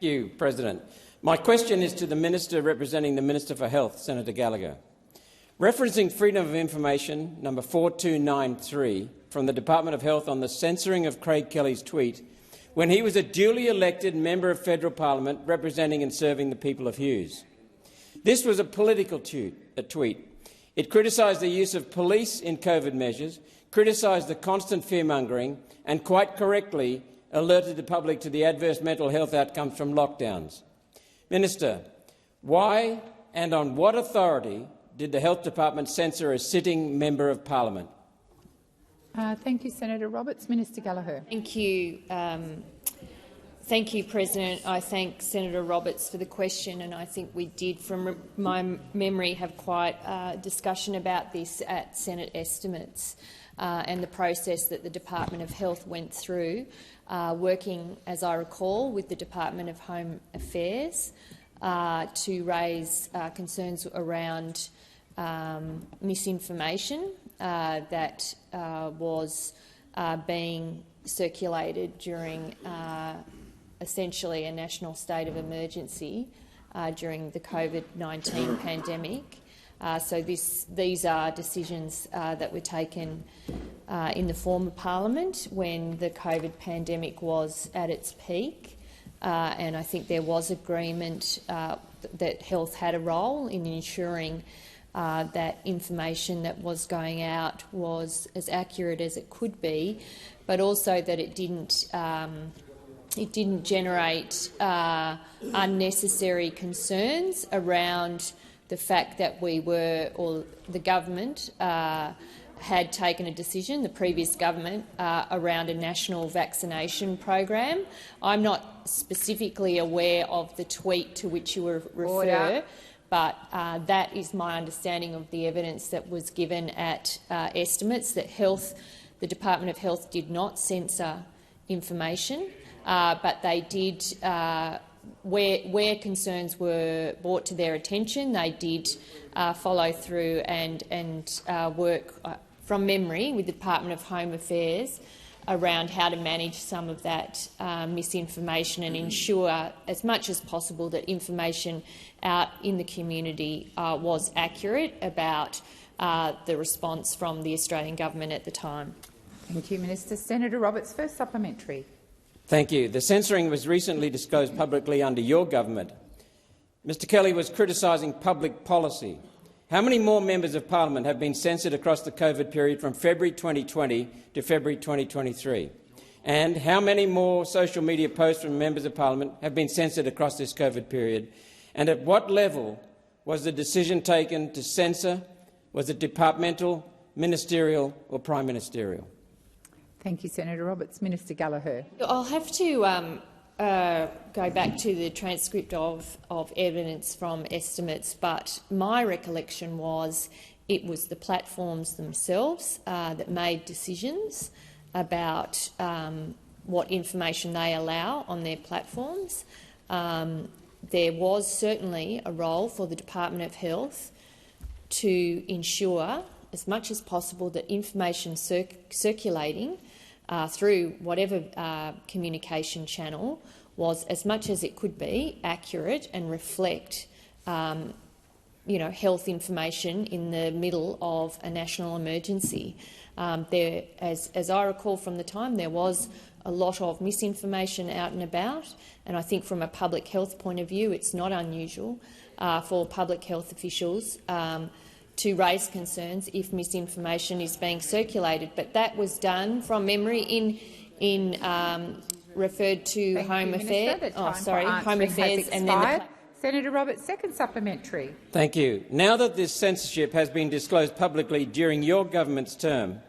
you, President. My question is to the Minister representing the Minister for Health, Senator Gallagher. Referencing Freedom of Information number 4293 from the Department of Health on the censoring of Craig Kelly's tweet when he was a duly elected member of federal parliament representing and serving the people of Hughes. This was a political tweet. It criticised the use of police in COVID measures, criticised the constant fear-mongering and, quite correctly, alerted the public to the adverse mental health outcomes from lockdowns. Minister, why and on what authority did the Health Department censor a sitting member of parliament? Thank you, Senator Roberts. Minister Gallagher. Thank you. Thank you, President. I thank Senator Roberts for the question, and I think we did, from my memory, have quite a discussion about this at Senate estimates and the process that the Department of Health went through, working, as I recall, with the Department of Home Affairs to raise concerns around misinformation that was being circulated during essentially a national state of emergency during the COVID-19 pandemic. So these are decisions that were taken in the former parliament when the COVID pandemic was at its peak, and I think there was agreement that health had a role in ensuring that information that was going out was as accurate as it could be, but also that it didn't generate unnecessary concerns around the fact that we were, or the government had taken a decision, the previous government, around a national vaccination program. I'm not specifically aware of the tweet to which you refer, but that is my understanding of the evidence that was given at estimates, that the Department of Health did not censor information, but they did, where concerns were brought to their attention, they did follow through and work from memory with the Department of Home Affairs around how to manage some of that misinformation and ensure as much as possible that information out in the community was accurate about the response from the Australian government at the time. Thank you, Minister. Senator Roberts, first supplementary. Thank you. The censoring was recently disclosed publicly under your government. Mr Kelly was criticising public policy. How many more members of parliament have been censored across the COVID period from February 2020 to February 2023? And how many more social media posts from members of parliament have been censored across this COVID period? And at what level was the decision taken to censor? Was it departmental, ministerial or prime ministerial? Thank you, Senator Roberts. Minister Gallagher. I'll have to go back to the transcript of evidence from estimates, but my recollection was it was the platforms themselves that made decisions about what information they allow on their platforms. There was certainly a role for the Department of Health to ensure as much as possible that information circulating through whatever communication channel was, as much as it could be, accurate and reflect health information in the middle of a national emergency. As I recall from the time, there was a lot of misinformation out and about, and I think from a public health point of view it's not unusual for public health officials to raise concerns if misinformation is being circulated. But that was done from memory in referred to Home Affairs. Home Affairs, and then Senator Roberts, second supplementary. Thank you. Now that this censorship has been disclosed publicly during your government's term,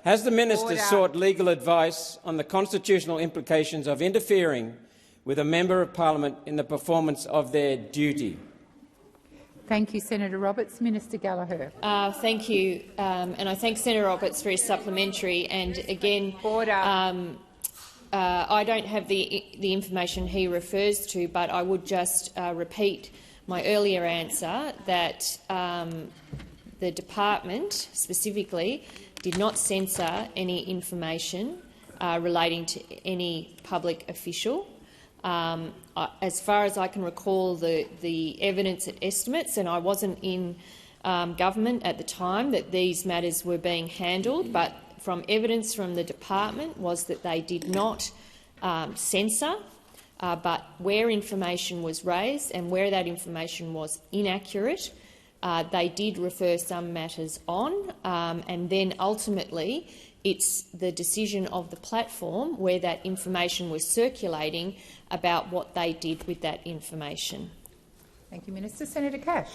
has the minister sought legal advice on the constitutional implications of interfering with a member of parliament in the performance of their duty? Thank you, Senator Roberts. Minister Gallagher. Thank you, and I thank Senator Roberts for his supplementary. And again, I don't have the information he refers to, but I would just repeat my earlier answer that the department specifically did not censor any information relating to any public official. As far as I can recall, the evidence and estimates, and I wasn't in government at the time that these matters were being handled, but from evidence from the department was that they did not censor, but where information was raised and where that information was inaccurate, they did refer some matters on, and then ultimately it's the decision of the platform where that information was circulating about what they did with that information. Thank you, Minister. Senator Cash.